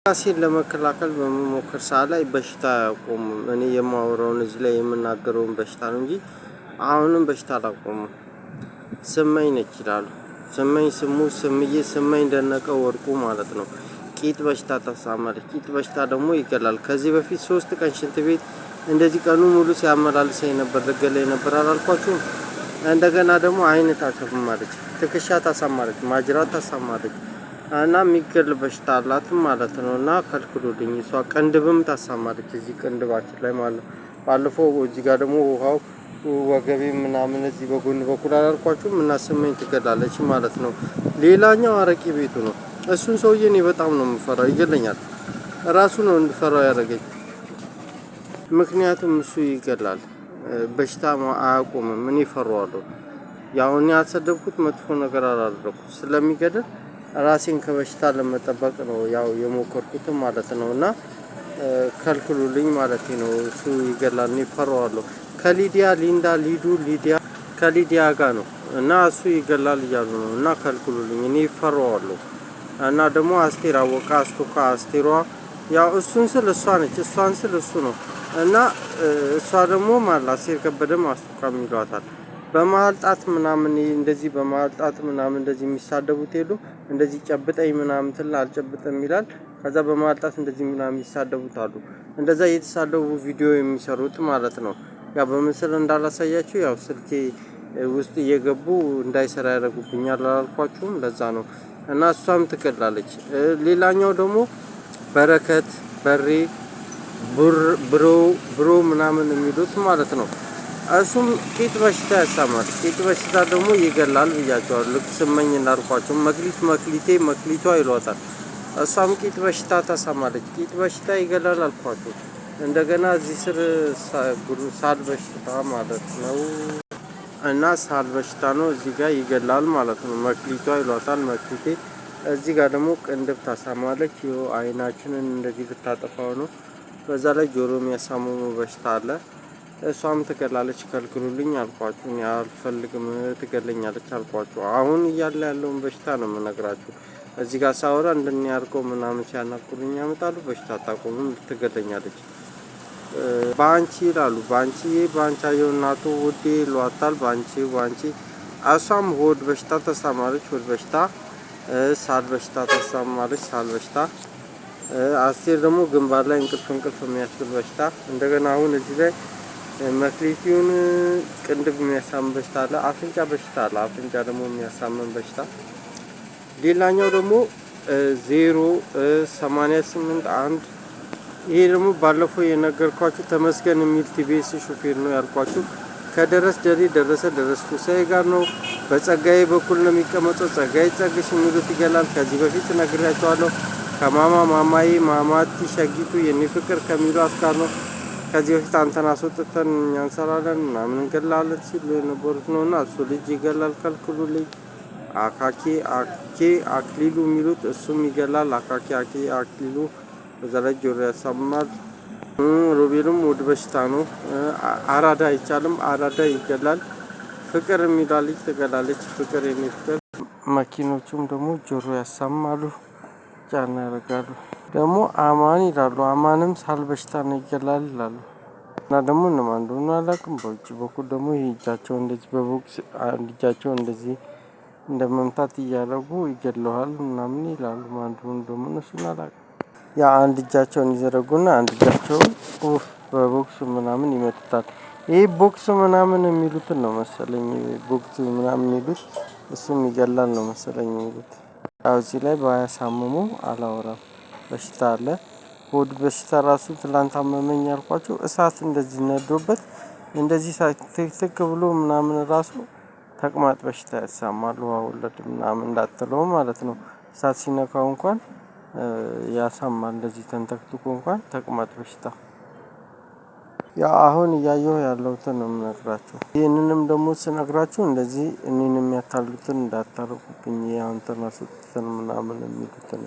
ራሴን ለመከላከል በመሞከር ሰዓት ላይ በሽታ አያቆምም። እኔ የማወራውን እዚህ ላይ የምናገረውን በሽታ ነው እንጂ አሁንም በሽታ አላቆምም። ስመኝ ነች ይላሉ። ስመኝ ስሙ ስምዬ ስመኝ ደነቀ ወርቁ ማለት ነው። ቂጥ በሽታ ታሳማለች። ቂጥ በሽታ ደግሞ ይገላል። ከዚህ በፊት 3 ቀን ሽንት ቤት እንደዚህ ቀኑ ሙሉ ሲያመላልሰኝ ነበር። ልገለኝ ነበር አላልኳችሁም? እንደገና ደግሞ አይን ታከፍማለች፣ ትከሻ ታሳማለች፣ ማጅራት ታሳማለች እና የሚገል በሽታ አላት ማለት ነው። እና ከልክሉልኝ። እሷ ቅንድብም ታሳማለች እዚህ ቅንድባችን ላይ ማለት ነው። ባለፈው እዚህ ጋር ደግሞ ውሃው ወገቤ ምናምን እዚህ በጎን በኩል አላልኳችሁም? እና ስመኝ ትገላለች ማለት ነው። ሌላኛው አረቂ ቤቱ ነው። እሱን ሰውዬ እኔ በጣም ነው የምፈራው። ይገለኛል። ራሱ ነው እንድፈራው ያደረገኝ። ምክንያቱም እሱ ይገላል። በሽታ አያቆምም። እኔ እፈራዋለሁ። ያው እኔ ያልሰደብኩት መጥፎ ነገር አላደረኩት። ስለሚገድል ራሴን ከበሽታ ለመጠበቅ ነው ያው የሞከርኩት ማለት ነው። እና ከልክሉልኝ ማለት ነው። እሱ ይገላል። እኔ እፈራዋለሁ። ከሊዲያ ሊንዳ ሊዱ ሊዲያ ከሊዲያ ጋር ነው እና እሱ ይገላል እያሉ ነው። እና ከልክሉልኝ። እኔ እፈራዋለሁ። እና ደግሞ አስቴር አወቀ አስቶካ አስቴሯ ያው እሱን ስል እሷ ነች፣ እሷን ስል እሱ ነው። እና እሷ ደግሞ ማለት አስቴር ከበደም አስቶካ ይሏታል። በመሀል ጣት ምናምን እንደዚህ በመሀል ጣት ምናምን እንደዚህ የሚሳደቡት የሉ እንደዚህ ጨብጠኝ ምናምን ትል አልጨብጥም ይላል። ከዛ በመሀል ጣት እንደዚህ ምናምን የሚሳደቡት አሉ። እንደዛ እየተሳደቡ ቪዲዮ የሚሰሩት ማለት ነው። ያው በምስል እንዳላሳያችሁ ያው ስልኬ ውስጥ እየገቡ እንዳይሰራ ያደርጉብኛል አላልኳችሁም? ለዛ ነው። እና እሷም ትገላለች። ሌላኛው ደግሞ በረከት በሬ ብሮ ምናምን የሚሉት ማለት ነው። እሱም ቂጥ በሽታ ያሳማል። ቂጥ በሽታ ደግሞ ይገላል ብያቸዋለሁ። ልክ ስመኝ እንዳልኳቸው መክሊቷ ይሏታል። እሷም ቂጥ በሽታ ታሳማለች። ቂጥ በሽታ ይገላል አልኳቸው። እንደገና እዚህ ስር ሳል በሽታ ማለት ነው። እና ሳል በሽታ ነው እዚህ ጋር ይገላል ማለት ነው። መክሊቷ ይሏታል። መክሊቴ እዚህ ጋር ደግሞ ቅንድብ ታሳማለች። ይኸው አይናችንን እንደዚህ ብታጠፋው ነው። በዛ ላይ ጆሮ የሚያሳምሙ በሽታ አለ። እሷም ትገላለች። ከልክሉልኝ አልኳችሁ። እኔ አልፈልግም ትገለኛለች አልኳችሁ። አሁን እያለ ያለውን በሽታ ነው የምነግራችሁ። እዚህ ጋር ሳወራ እንደሚያርገው ምናምን ሲያናቁልኝ ያመጣሉ። በሽታ አታቆምም፣ ትገለኛለች። ባንቺ ይላሉ። ባንቻየው እናቱ ውዴ ይሏታል። ባንቺ እሷም ሆድ በሽታ ተሳማለች። ሆድ በሽታ ሳል በሽታ ተሳማለች። ሳል በሽታ አስቴር ደግሞ ግንባር ላይ እንቅልፍ የሚያስብል በሽታ። እንደገና አሁን እዚህ ላይ መክሊቲውን ቅንድብ የሚያሳምን በሽታ አለ። አፍንጫ በሽታ አለ። አፍንጫ ደግሞ የሚያሳምን በሽታ። ሌላኛው ደግሞ 088 ይሄ ደግሞ ባለፈው የነገርኳችሁ ተመስገን የሚል ቲቢኤስ ሹፌር ነው ያልኳችሁ። ደረስኩ ሳይ ጋር ነው። በጸጋዬ በኩል ነው የሚቀመጠው። ጸጋዬ ጸግሽ የሚሉት ይገላል። ከዚህ በፊት ነግሬያቸዋለሁ። ማማዬ ማማቲ ሸጊቱ የኔ ፍቅር ከሚሉ አስካር ነው። ከዚህ በፊት አንተን አስወጥተን እኛ እንሰራለን ምናምን እንገላለን ሲሉ የነበሩት ነው። እና እሱ ልጅ ይገላል። ከልክሉልኝ። አክሊሉ የሚሉት እሱም ይገላል። አክሊሉ በዛ ላይ ጆሮ ያሳምማል። ሮቤልም ወድ በሽታ ነው። አራዳ አይቻልም። አራዳ ይገላል። ፍቅር የሚሏ ልጅ ትገላለች። ፍቅር የሚፍቅር መኪኖቹም ደግሞ ጆሮ ያሳምማሉ፣ ጫና ያደርጋሉ። ደግሞ አማን ይላሉ። አማንም ሳል በሽታ ነው ይገላል ይላሉ። እና ደግሞ እነማን እንደሆኑ አላውቅም። በውጭ በኩል ደግሞ ይሄ እጃቸው እንደዚህ በቦክስ እጃቸው እንደዚህ እንደመምታት እያደረጉ ይገለዋል ምናምን ይላሉ። ማን እንደሆኑ ደግሞ እነሱን አላውቅም። ያ አንድ እጃቸውን ይዘረጉና አንድ እጃቸውን በቦክስ ምናምን ይመቱታል። ይሄ ቦክስ ምናምን የሚሉትን ነው መሰለኝ። ቦክስ ምናምን የሚሉት እሱም ይገላል ነው መሰለኝ የሚሉት። ያው እዚህ ላይ ባያሳምሙ አላወራም። በሽታ አለ። ሆድ በሽታ ራሱ ትላንት አመመኝ ያልኳችሁ እሳት እንደዚህ ነዶበት እንደዚህ ትክ ብሎ ምናምን ራሱ ተቅማጥ በሽታ ያሳማል። ውሃ ወለድ ምናምን እንዳትለው ማለት ነው። እሳት ሲነካው እንኳን ያሳማል። እንደዚህ ተንተክትኮ እንኳን ተቅማጥ በሽታ። ያ አሁን እያየሁ ያለሁትን ነው የምነግራችሁ። ይህንንም ደግሞ ስነግራችሁ እንደዚህ እኔን የሚያታሉትን እንዳታረቁብኝ። ያንተን አስወጥተን ምናምን የሚሉትን